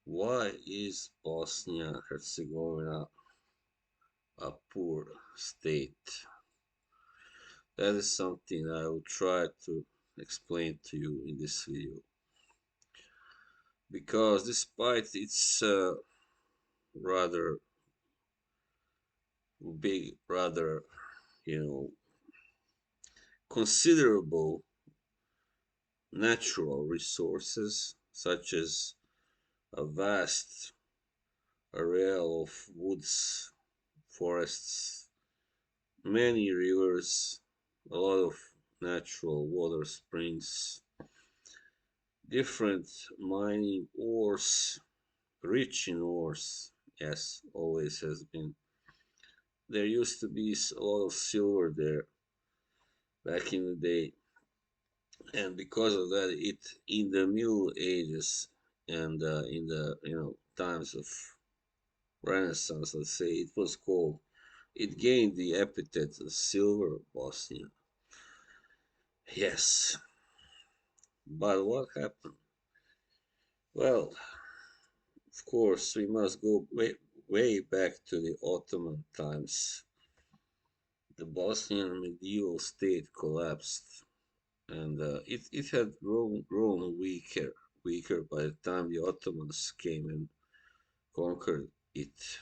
Why is Bosnia and Herzegovina a poor state? That is something I will try to explain to you in this video. Because despite its rather big, rather, you know, considerable natural resources, such as a vast array of woods, forests, many rivers, a lot of natural water springs, different mining ores, rich in ores, yes, always has been. There used to be a lot of silver there back in the day, and because of that, it in the Middle Ages and in the times of Renaissance, let's say, it was called. It gained the epithet of Silver Bosnia. Yes, but what happened? Well, of course, we must go way back to the Ottoman times. The Bosnian medieval state collapsed, and it had grown weaker by the time the Ottomans came and conquered it.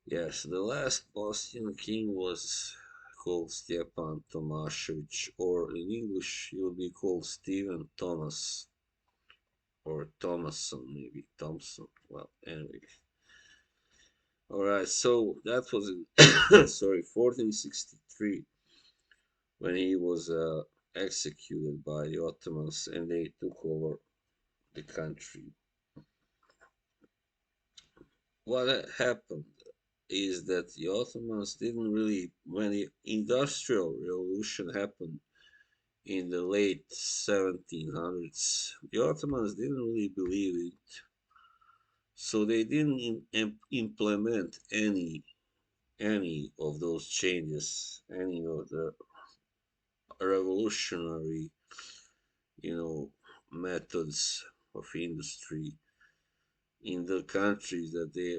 Yes, the last Bosnian king was called Stjepan Tomašević, or in English he would be called Stephen Thomas, or Thomason, maybe Thompson. Well, anyway. All right, so that was in sorry, 1463 when he was executed by the Ottomans and they took over the country. What happened is that the Ottomans didn't really, when the Industrial Revolution happened in the late 1700s, the Ottomans didn't really believe it, so they didn't implement any of those changes, any of the revolutionary, you know, methods of industry in the countries that they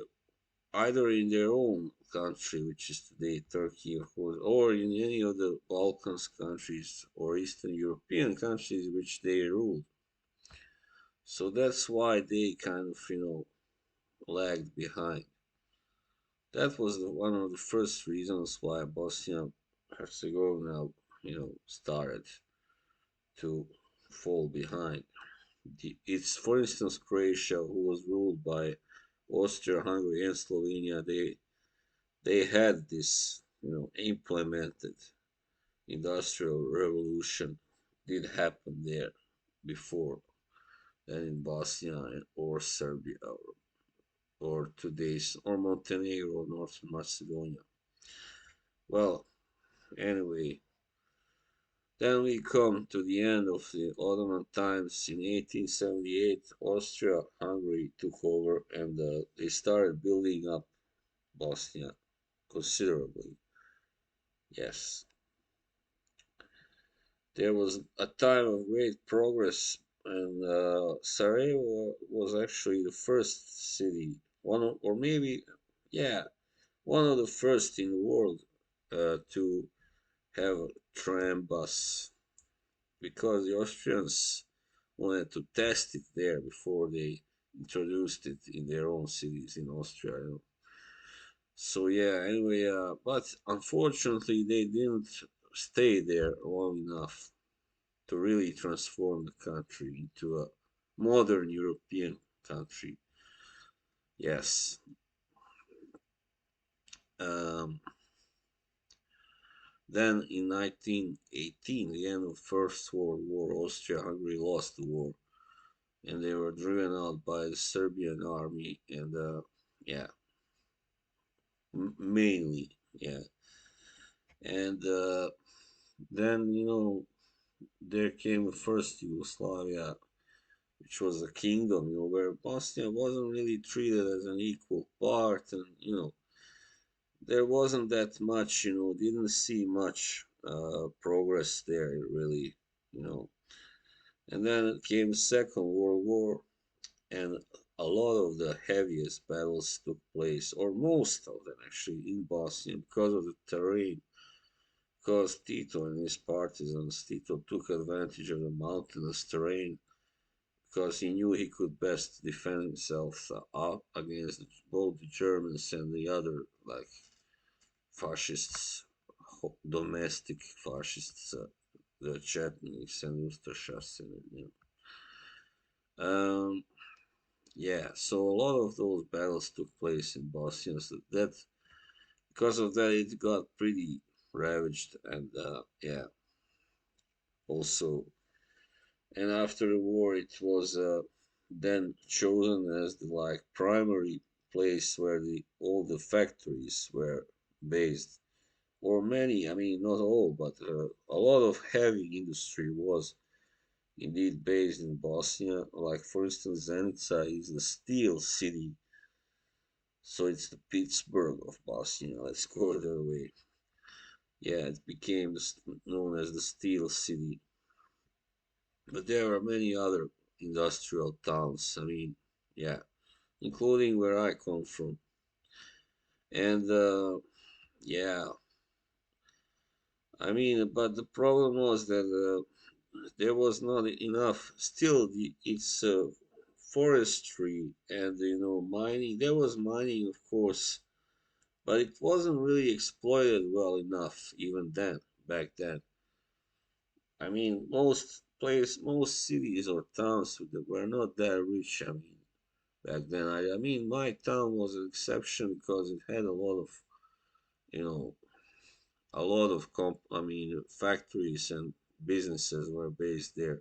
either in their own country, which is today Turkey, of course, or in any of the Balkans countries or Eastern European countries which they ruled. So that's why they kind of, lagged behind. That was one of the first reasons why Bosnia Herzegovina, started to fall behind. It's, for instance, Croatia, who was ruled by Austria, Hungary, and Slovenia. They had this, implemented industrial revolution did happen there before than in Bosnia or Serbia or today's or Montenegro or North Macedonia. Well, anyway, then we come to the end of the Ottoman times. In 1878, Austria-Hungary took over and they started building up Bosnia considerably. Yes, there was a time of great progress, and Sarajevo was actually the first city, or maybe, yeah, one of the first in the world to have a tram bus because the Austrians wanted to test it there before they introduced it in their own cities in Austria. So yeah, anyway, but unfortunately they didn't stay there long enough to really transform the country into a modern European country. Yes. Um, then in 1918, the end of the First World War, Austria-Hungary lost the war, and they were driven out by the Serbian army, and yeah, mainly, yeah, and then there came the first Yugoslavia, which was a kingdom, where Bosnia wasn't really treated as an equal part, and there wasn't that much, didn't see much progress there, really, you know. And then it came the Second World War, and a lot of the heaviest battles took place, or most of them actually, in Bosnia because of the terrain. Because Tito and his partisans, Tito took advantage of the mountainous terrain because he knew he could best defend himself up against both the Germans and the other like fascists, domestic fascists, the Chetniks and Ustashas. Um, yeah, so a lot of those battles took place in Bosnia. So that because of that, it got pretty ravaged, and yeah, also, and after the war, it was then chosen as the like primary place where the all the factories were based, or many. I mean, not all, but a lot of heavy industry was indeed based in Bosnia. Like for instance, Zenica is the steel city, so it's the Pittsburgh of Bosnia. Let's go that way. Yeah, it became known as the Steel City. But there are many other industrial towns. I mean, yeah, including where I come from. And yeah, I mean, but the problem was that there was not enough. Still, it's forestry and mining. There was mining, of course, but it wasn't really exploited well enough even then. Back then, I mean, most cities or towns that were not that rich. I mean, back then, I mean, my town was an exception because it had a lot of, you know, I mean, factories and businesses were based there.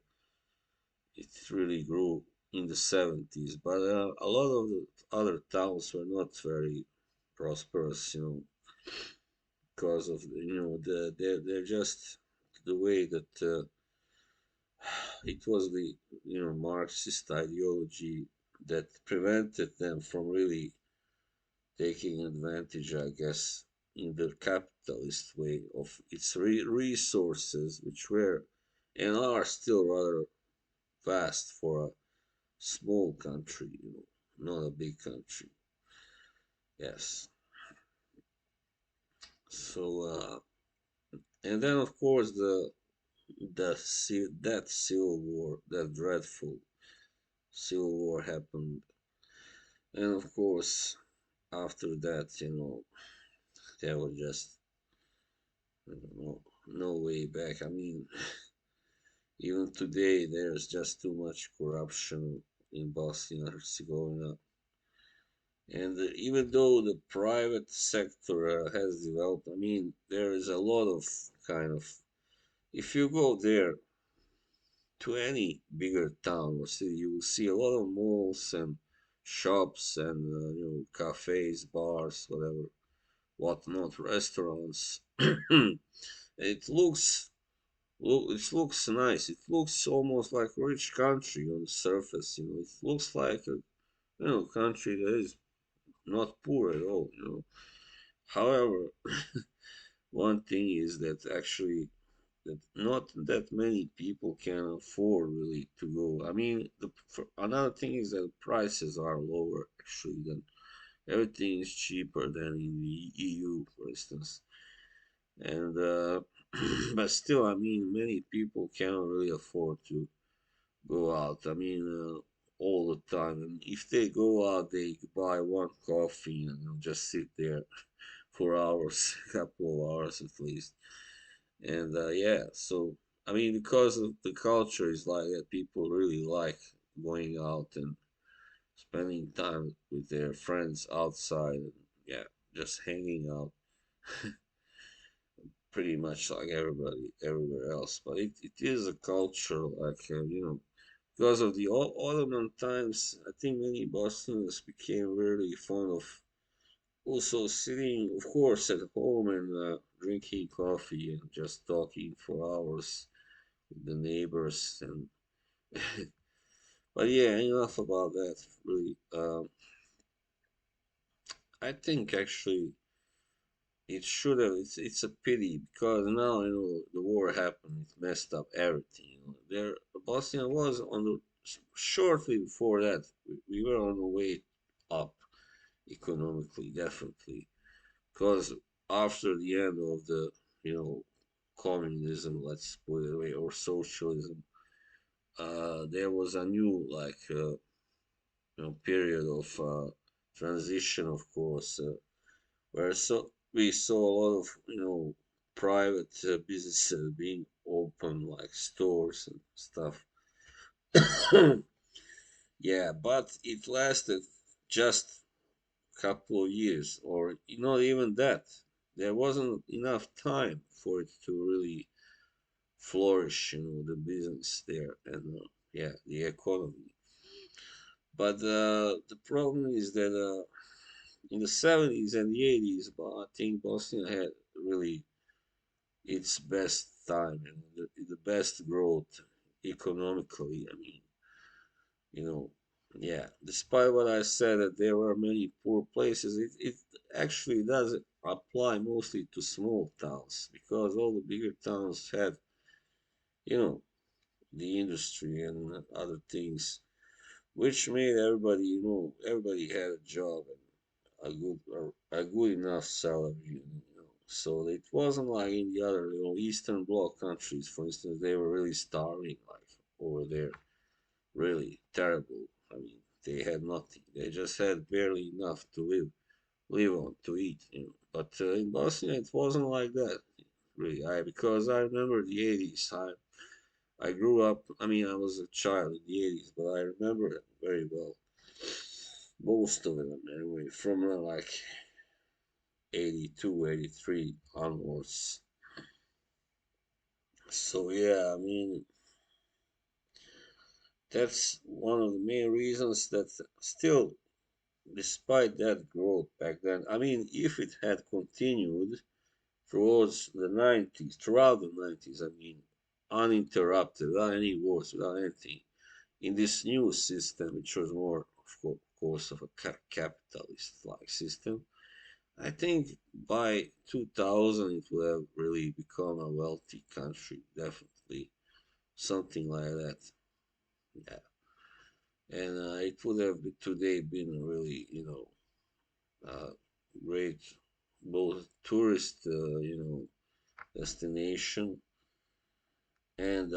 It really grew in the 70s, but a lot of the other towns were not very prosperous, because of they're just the way that it was the Marxist ideology that prevented them from really taking advantage, I guess, in the capitalist way of its resources, which were and are still rather vast for a small country, not a big country. Yes. So, and then of course that civil war, that dreadful civil war happened, and of course after that, there was just no way back. I mean, even today, there's just too much corruption in Bosnia and Herzegovina. And even though the private sector has developed, I mean, there is a lot of kind of, if you go there to any bigger town or city, you will see a lot of malls and shops and, cafes, bars, whatever, whatnot, restaurants. it looks it looks nice. It looks almost like a rich country on the surface. It looks like a country that is not poor at all. However, one thing is that actually that not that many people can afford really to go. I mean, another thing is that prices are lower actually than everything is cheaper than in the EU, for instance. And but still, I mean, many people cannot really afford to go out. I mean, all the time. And if they go out, they buy one coffee and just sit there for hours, a couple of hours at least. And yeah, so I mean, because of the culture is like that, people really like going out and spending time with their friends outside. And yeah, just hanging out, pretty much like everybody everywhere else. But it is a culture, like because of the Ottoman times, I think many Bosnians became really fond of also sitting, of course, at home and drinking coffee and just talking for hours with the neighbors. And but yeah, enough about that. Really, I think actually it should have. It's a pity because now the war happened. It messed up everything. There, Bosnia was on the shortly before that, we were on the way up economically, definitely, because after the end of the, you know, communism, let's put it away, or socialism, there was a new period of transition, of course, where we saw a lot of private businesses being open, like stores and stuff. Yeah, but it lasted just a couple of years, or not even that. There wasn't enough time for it to really flourish, the business there and yeah, the economy. But the problem is that in the 70s and the 80s, but I think Bosnia had really its best time and the best growth economically. I mean, you know, yeah, despite what I said that there were many poor places, it actually doesn't apply mostly to small towns because all the bigger towns had, you know, the industry and other things, which made everybody, everybody had a job and a good enough salary. So it wasn't like in the other, Eastern Bloc countries, for instance, they were really starving, like over there, really terrible. I mean, they had nothing. They just had barely enough to live on, to eat. But in Bosnia, it wasn't like that, really. Because I remember the 80s. I grew up. I mean, I was a child in the 80s, but I remember it very well. Most of them, anyway, from like 82, 83 onwards. So yeah, I mean, that's one of the main reasons that still, despite that growth back then, I mean, if it had continued throughout the 90s, I mean, uninterrupted, without any wars, without anything, in this new system, which was more, of course, of a capitalist-like system, I think by 2000 it would have really become a wealthy country, definitely something like that. Yeah, and it would have today been a really, uh, great both tourist, destination and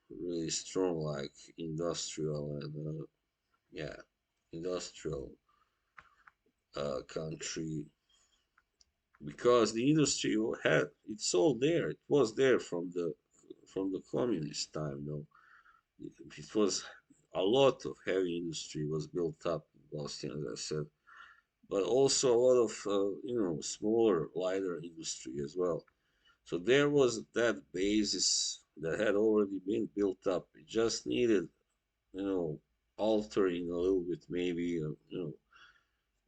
really strong like industrial and yeah, industrial country because the industry had it's all there. It was there from the communist time. It was a lot of heavy industry was built up in Bosnia, as I said, but also a lot of smaller, lighter industry as well. So there was that basis that had already been built up. It just needed, you know, altering a little bit, maybe,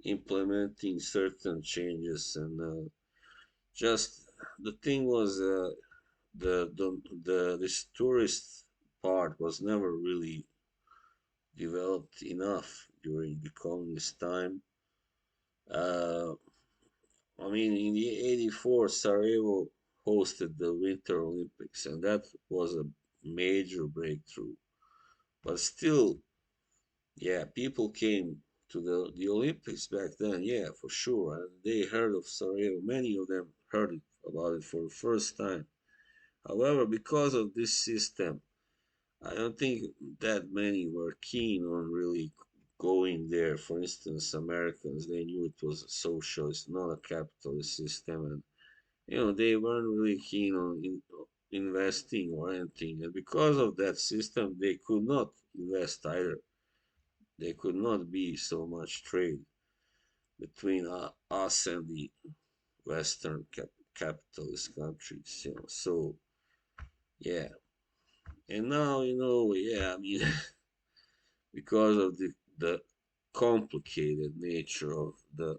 implementing certain changes and just the thing was this tourist part was never really developed enough during the communist time. Uh, I mean, in the '84, Sarajevo hosted the Winter Olympics, and that was a major breakthrough. But still, yeah, people came to the Olympics back then, yeah, for sure. And they heard of Sarajevo. Many of them heard about it for the first time. However, because of this system, I don't think that many were keen on really going there. For instance, Americans, they knew it was a socialist, not a capitalist system, and they weren't really keen on investing or anything. And because of that system, they could not invest either. There could not be so much trade between us and the Western capitalist countries. So yeah, and now yeah, I mean, because of the complicated nature of the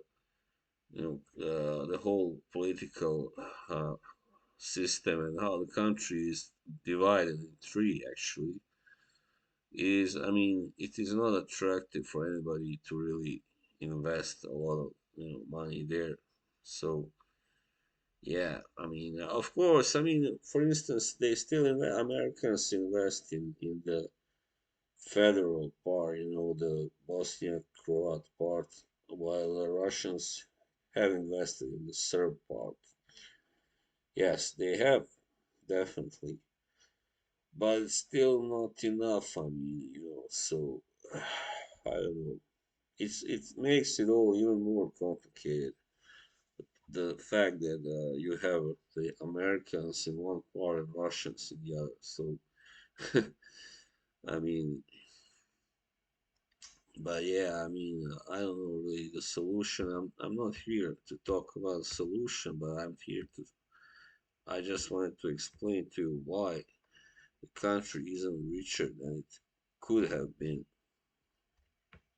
whole political uh, system and how the country is divided in three actually is I mean it is not attractive for anybody to really invest a lot of money there. So yeah, I mean of course, I mean for instance they still invest, Americans invest in the federal part, the Bosnian Croat part, while the Russians have invested in the Serb part. Yes, they have, definitely, but it's still not enough. I mean, so I don't know. It makes it all even more complicated. The fact that you have the Americans in one part and Russians in the other. So, I mean, but yeah, I mean, I don't know really the solution. I'm not here to talk about a solution, but I'm here to. I just wanted to explain to you why the country isn't richer than it could have been.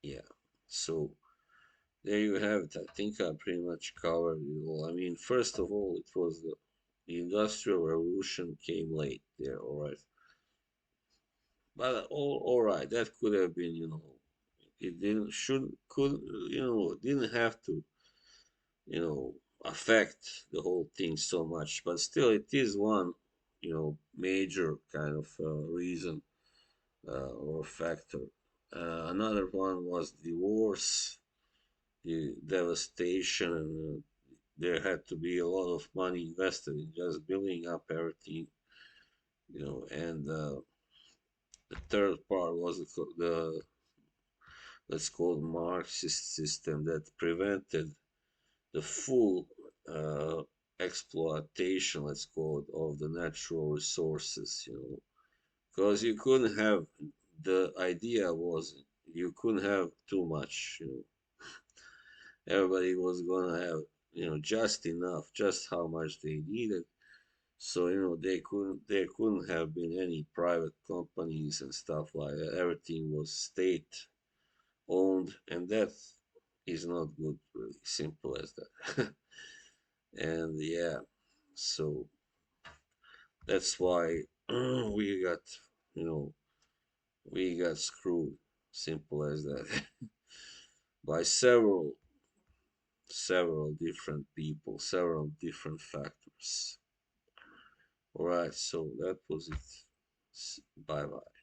Yeah. So there you have it. I think I pretty much covered it all. I mean, first of all, it was the Industrial Revolution came late there, all right. But all right, that could have been, it didn't should could didn't have to, you know, affect the whole thing so much. But still, it is one, major kind of reason or factor. Another one was the wars, the devastation, and there had to be a lot of money invested in just building up everything, and the third part was the let's call it Marxist system that prevented the full exploitation, let's call it, of the natural resources, because you couldn't have, the idea was you couldn't have too much, everybody was gonna have, just enough, just how much they needed. So there couldn't have been any private companies and stuff like that. Everything was state owned, and that is not good. Really simple as that. And yeah, so that's why we got, you know, we got screwed. Simple as that. By several different people, several different factors. All right, so that was it. Bye bye.